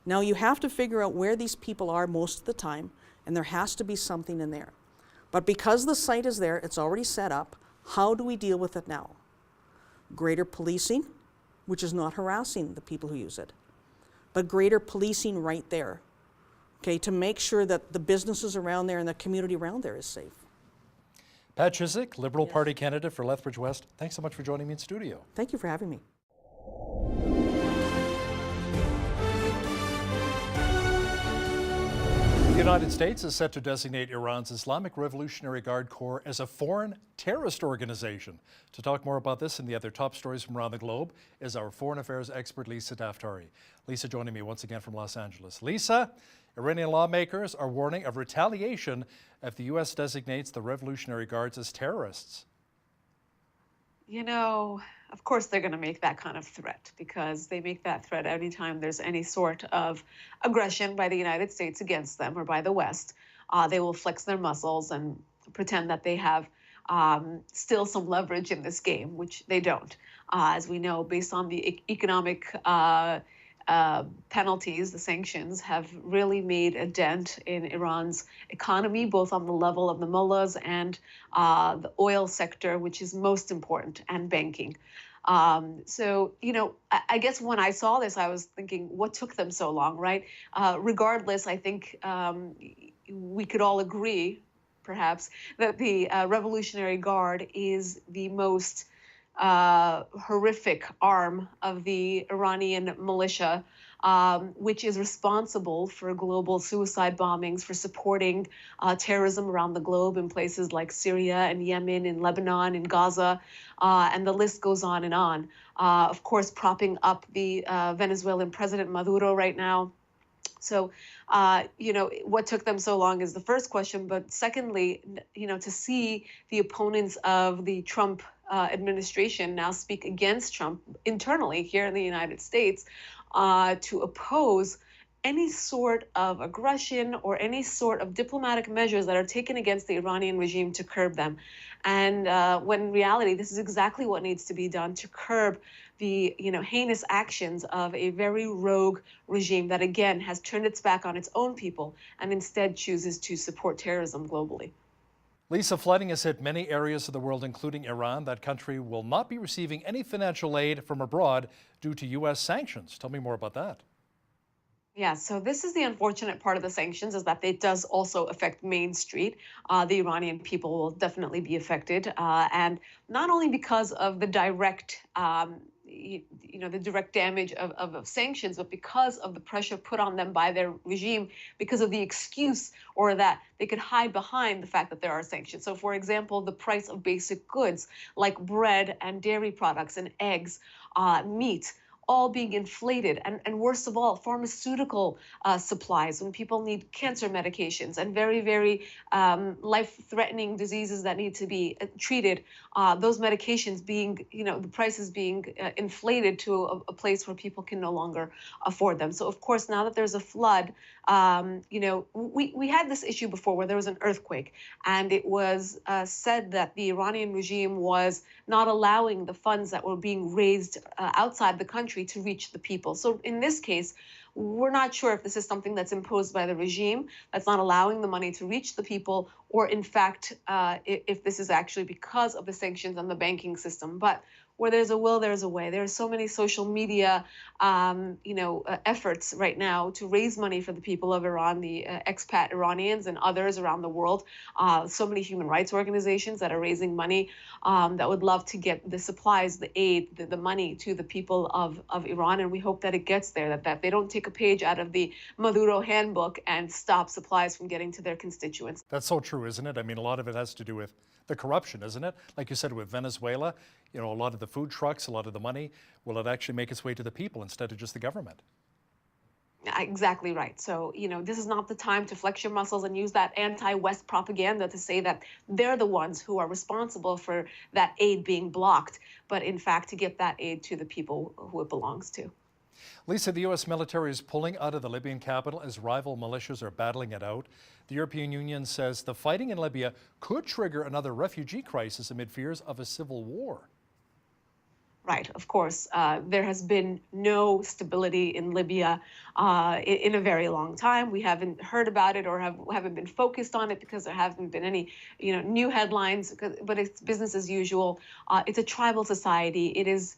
Now you have to figure out where these people are most of the time, and there has to be something in there. But because the site is there, it's already set up, how do we deal with it now? Greater policing, which is not harassing the people who use it, but greater policing right there, okay, to make sure that the businesses around there and the community around there is safe. Pat Chiswick, Liberal Party candidate for Lethbridge West, thanks so much for joining me in studio. Thank you for having me. The United States is set to designate Iran's Islamic Revolutionary Guard Corps as a foreign terrorist organization. To talk more about this and the other top stories from around the globe is our foreign affairs expert, Lisa Daftari. Lisa joining me once again from Los Angeles. Lisa, Iranian lawmakers are warning of retaliation if the U.S. designates the Revolutionary Guards as terrorists. You know, of course they're going to make that kind of threat, because they make that threat anytime there's any sort of aggression by the United States against them or by the West. They will flex their muscles and pretend that they have still some leverage in this game, which they don't. As we know, based on the economic penalties, the sanctions have really made a dent in Iran's economy, both on the level of the mullahs and the oil sector, which is most important, and banking. So, you know, I guess when I saw this, I was thinking, what took them so long, right? Regardless, I think we could all agree, perhaps, that the Revolutionary Guard is the most horrific arm of the Iranian militia, which is responsible for global suicide bombings, for supporting terrorism around the globe in places like Syria and Yemen and Lebanon and Gaza, and the list goes on and on. Of course, propping up the Venezuelan President Maduro right now. So, you know, what took them so long is the first question. But secondly, you know, to see the opponents of the Trump administration now speak against Trump internally here in the United States to oppose any sort of aggression or any sort of diplomatic measures that are taken against the Iranian regime to curb them. And when in reality, this is exactly what needs to be done to curb the, you know, heinous actions of a very rogue regime that, again, has turned its back on its own people and instead chooses to support terrorism globally. Lisa, flooding has hit many areas of the world, including Iran. That country will not be receiving any financial aid from abroad due to U.S. sanctions. Tell me more about that. Yeah, so this is the unfortunate part of the sanctions, is that it does also affect Main Street. The Iranian people will definitely be affected, and not only because of the direct the direct damage of sanctions, but because of the pressure put on them by their regime, because of the excuse, or that they could hide behind the fact that there are sanctions. So, for example, the price of basic goods like bread and dairy products and eggs, meat, all being inflated, and worst of all, pharmaceutical supplies when people need cancer medications and very, very life-threatening diseases that need to be treated. Those medications being, you know, the prices being inflated to a place where people can no longer afford them. So, of course, now that there's a flood, you know, we had this issue before where there was an earthquake, and it was said that the Iranian regime was not allowing the funds that were being raised outside the country to reach the people. So in this case, we're not sure if this is something that's imposed by the regime that's not allowing the money to reach the people, or in fact, if this is actually because of the sanctions on the banking system. But where there's a will, there's a way. There are so many social media, efforts right now to raise money for the people of Iran, the expat Iranians and others around the world. So many human rights organizations that are raising money that would love to get the supplies, the aid, the money to the people of Iran. And we hope that it gets there, that they don't take a page out of the Maduro handbook and stop supplies from getting to their constituents. That's so true, isn't it? I mean, a lot of it has to do with the corruption, isn't it? Like you said, with Venezuela, you know, a lot of the food trucks, a lot of the money, will it actually make its way to the people instead of just the government? Exactly right. So, this is not the time to flex your muscles and use that anti-West propaganda to say that they're the ones who are responsible for that aid being blocked, but in fact to get that aid to the people who it belongs to. Lisa, the U.S. military is pulling out of the Libyan capital as rival militias are battling it out. The European Union says the fighting in Libya could trigger another refugee crisis amid fears of a civil war. Right, of course. There has been no stability in Libya in a very long time. We haven't heard about it or haven't been focused on it because there haven't been any, new headlines. But it's business as usual. It's a tribal society. It is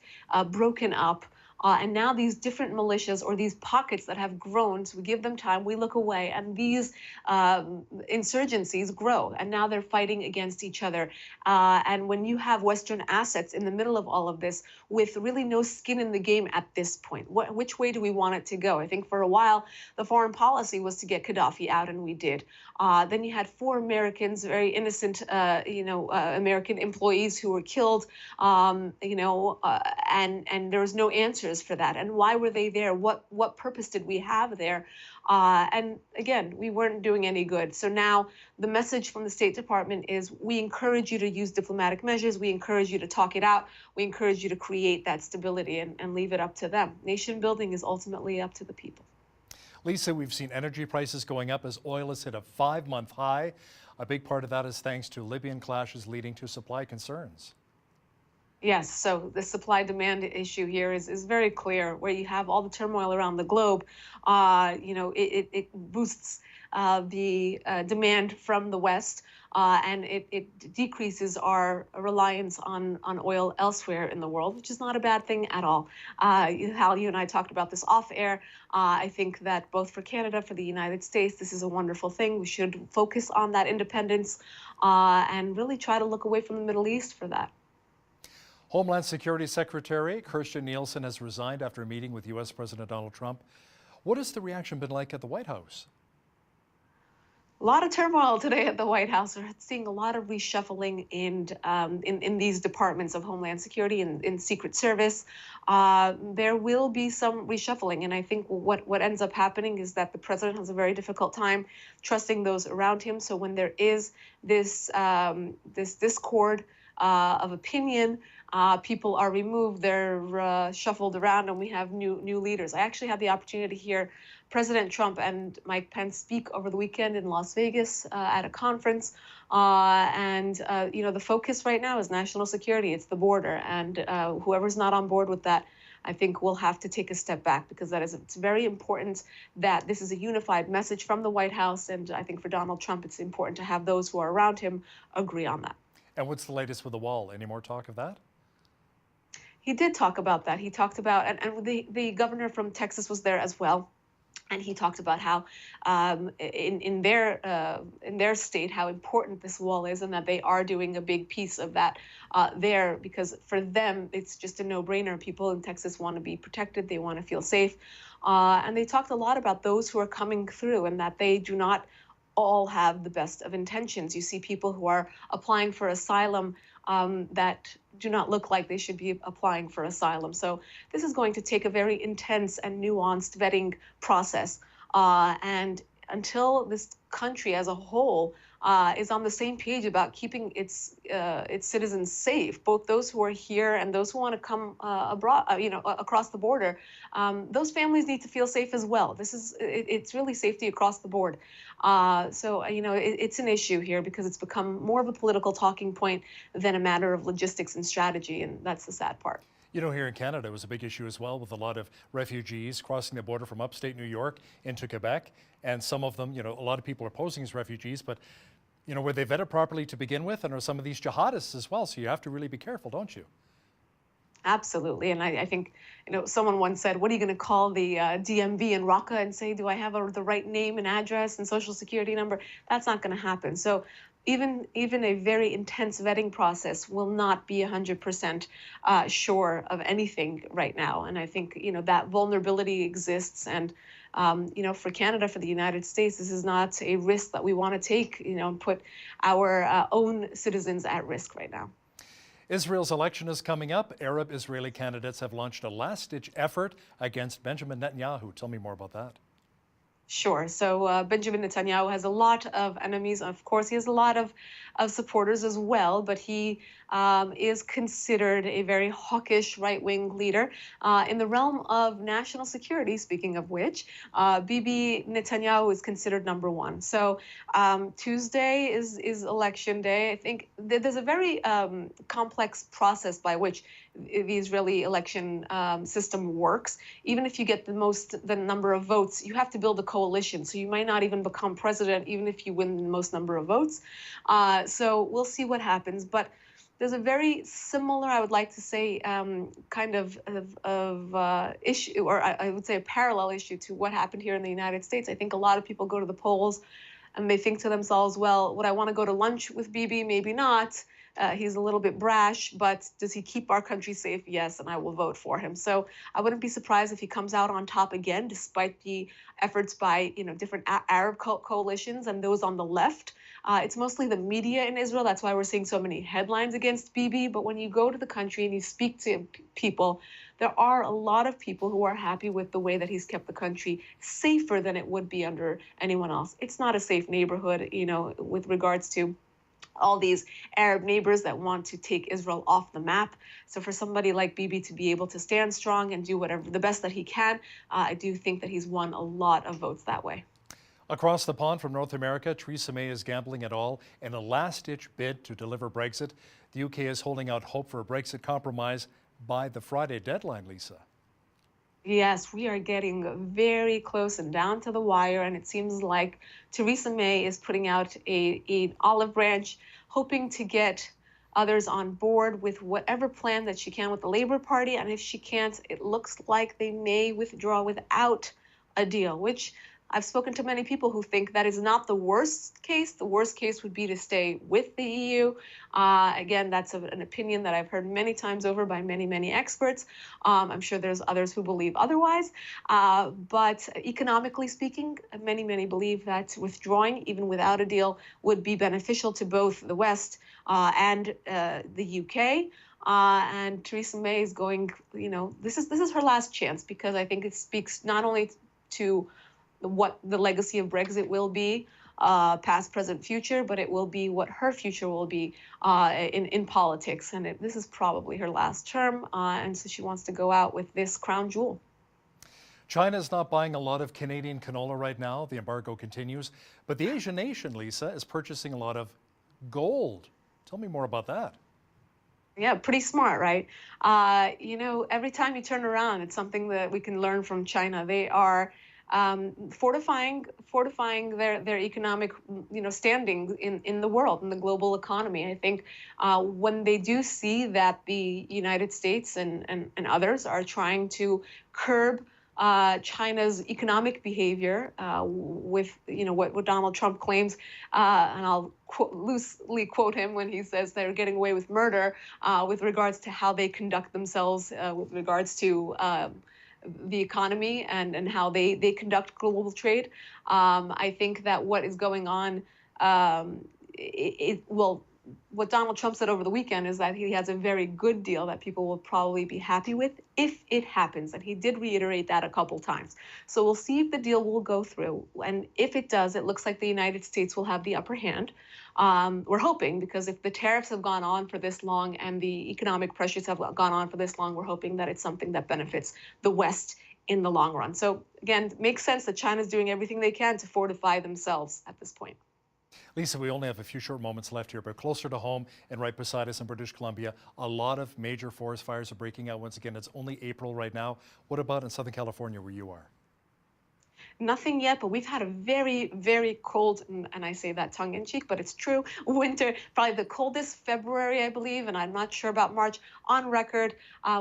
broken up. And now these different militias or these pockets that have grown, so we give them time, we look away, and these insurgencies grow. And now they're fighting against each other. And when you have Western assets in the middle of all of this, with really no skin in the game at this point, which way do we want it to go? I think for a while, the foreign policy was to get Gaddafi out, and we did. Then you had 4 Americans, very innocent, American employees who were killed, and there was no answers for that. And why were they there? What purpose did we have there? And again, we weren't doing any good. So now the message from the State Department is we encourage you to use diplomatic measures. We encourage you to talk it out. We encourage you to create that stability and leave it up to them. Nation building is ultimately up to the people. Lisa, we've seen energy prices going up as oil has hit a 5-month high. A big part of that is thanks to Libyan clashes leading to supply concerns. Yes, so the supply-demand issue here is very clear. Where you have all the turmoil around the globe, it boosts the demand from the West, and it decreases our reliance on oil elsewhere in the world, which is not a bad thing at all. Hal, you and I talked about this off air. I think that both for Canada, for the United States, this is a wonderful thing. We should focus on that independence and really try to look away from the Middle East for that. Homeland Security Secretary Kirstjen Nielsen has resigned after a meeting with U.S. President Donald Trump. What has the reaction been like at the White House? A lot of turmoil today at the White House. We're seeing a lot of reshuffling in these departments of Homeland Security and in Secret Service. There will be some reshuffling, and I think what ends up happening is that the president has a very difficult time trusting those around him. So when there is this discord of opinion, people are removed, they're shuffled around, and we have new leaders. I actually had the opportunity to hear President Trump and Mike Pence speak over the weekend in Las Vegas at a conference. The focus right now is national security. It's the border. And whoever's not on board with that, I think we'll have to take a step back, because it's very important that this is a unified message from the White House. And I think for Donald Trump, it's important to have those who are around him agree on that. And what's the latest with the wall? Any more talk of that? He did talk about that. He talked about, and the governor from Texas was there as well. And he talked about how in their state, how important this wall is, and that they are doing a big piece of that there, because for them, it's just a no-brainer. People in Texas want to be protected. They want to feel safe. And they talked a lot about those who are coming through, and that they do not all have the best of intentions. You see people who are applying for asylum that do not look like they should be applying for asylum. So this is going to take a very intense and nuanced vetting process. And until this country as a whole is on the same page about keeping its citizens safe, both those who are here and those who want to come abroad, across the border, those families need to feel safe as well. It's really safety across the board. It's an issue here because it's become more of a political talking point than a matter of logistics and strategy, and that's the sad part. Here in Canada, it was a big issue as well, with a lot of refugees crossing the border from upstate New York into Quebec. And some of them, a lot of people are posing as refugees, but, were they vetted properly to begin with? And are some of these jihadists as well? So you have to really be careful, don't you? Absolutely. And I think, someone once said, what are you going to call the DMV in Raqqa and say, do I have the right name and address and social security number? That's not going to happen. So even a very intense vetting process will not be 100% sure of anything right now. And I think, that vulnerability exists. And, for Canada, for the United States, this is not a risk that we want to take, and put our own citizens at risk right now. Israel's election is coming up. Arab-Israeli candidates have launched a last-ditch effort against Benjamin Netanyahu. Tell me more about that. Sure. So Benjamin Netanyahu has a lot of enemies. Of course, he has a lot of supporters as well, but he is considered a very hawkish right-wing leader. In the realm of national security, speaking of which, Bibi Netanyahu is considered number one. So Tuesday is election day. I think there's a very complex process by which the Israeli election system works. Even if you get the number of votes, you have to build a coalition. So you might not even become president, even if you win the most number of votes. So we'll see what happens. But there's a very similar, I would like to say, kind of issue, or I would say a parallel issue to what happened here in the United States. I think a lot of people go to the polls and they think to themselves, well, would I want to go to lunch with Bibi? Maybe not. He's a little bit brash, but does he keep our country safe? Yes, and I will vote for him. So I wouldn't be surprised if he comes out on top again, despite the efforts by different Arab coalitions and those on the left. It's mostly the media in Israel. That's why we're seeing so many headlines against Bibi. But when you go to the country and you speak to people, there are a lot of people who are happy with the way that he's kept the country safer than it would be under anyone else. It's not a safe neighborhood, with regards to all these Arab neighbors that want to take Israel off the map. So for somebody like Bibi to be able to stand strong and do whatever the best that he can, I do think that he's won a lot of votes that way. Across the pond from North America, Theresa May is gambling it all in a last-ditch bid to deliver Brexit. The UK is holding out hope for a Brexit compromise by the Friday deadline, Lisa. Yes, we are getting very close and down to the wire, and it seems like Theresa May is putting out an olive branch, hoping to get others on board with whatever plan that she can with the Labour Party. And if she can't, it looks like they may withdraw without a deal, which I've spoken to many people who think that is not the worst case. The worst case would be to stay with the EU. Again, that's an opinion that I've heard many times over by many, many experts. I'm sure there's others who believe otherwise. But economically speaking, many, many believe that withdrawing, even without a deal, would be beneficial to both the West and the UK. And Theresa May is going, this is her last chance, because I think it speaks not only to what the legacy of Brexit will be, past, present, future, but it will be what her future will be in politics. And this is probably her last term, and so she wants to go out with this crown jewel. China is not buying a lot of Canadian canola right now. The embargo continues. But the Asian nation, Lisa, is purchasing a lot of gold. Tell me more about that. Yeah, pretty smart, right? Every time you turn around, it's something that we can learn from China. They are fortifying their economic, standing in the world, in the global economy. I think when they do see that the United States and others are trying to curb China's economic behavior with, what Donald Trump claims, and I'll loosely quote him when he says they're getting away with murder with regards to how they conduct themselves with regards to the economy and how they conduct global trade. I think that what is going on, what Donald Trump said over the weekend is that he has a very good deal that people will probably be happy with if it happens. And he did reiterate that a couple times. So we'll see if the deal will go through. And if it does, it looks like the United States will have the upper hand. We're hoping, because if the tariffs have gone on for this long and the economic pressures have gone on for this long, we're hoping that it's something that benefits the West in the long run. So again, it makes sense that China's doing everything they can to fortify themselves at this point. Lisa, we only have a few short moments left here, but closer to home and right beside us in British Columbia, a lot of major forest fires are breaking out once again. It's only April right now. What about in Southern California where you are? Nothing yet, but we've had a very, very cold, and I say that tongue-in-cheek, but it's true, winter, probably the coldest February, I believe, and I'm not sure about March, on record.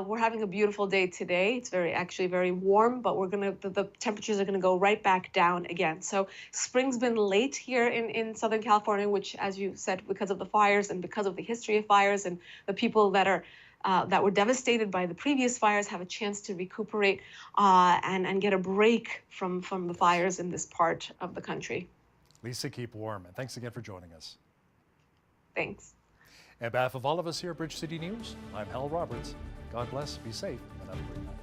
We're having a beautiful day today. It's actually very warm, but the temperatures are gonna go right back down again. So spring's been late here in Southern California, which, as you said, because of the fires and because of the history of fires and the people that were devastated by the previous fires have a chance to recuperate and get a break from the fires in this part of the country. Lisa, keep warm, and thanks again for joining us. Thanks. On behalf of all of us here at Bridge City News, I'm Hal Roberts. God bless, be safe, and have a great night.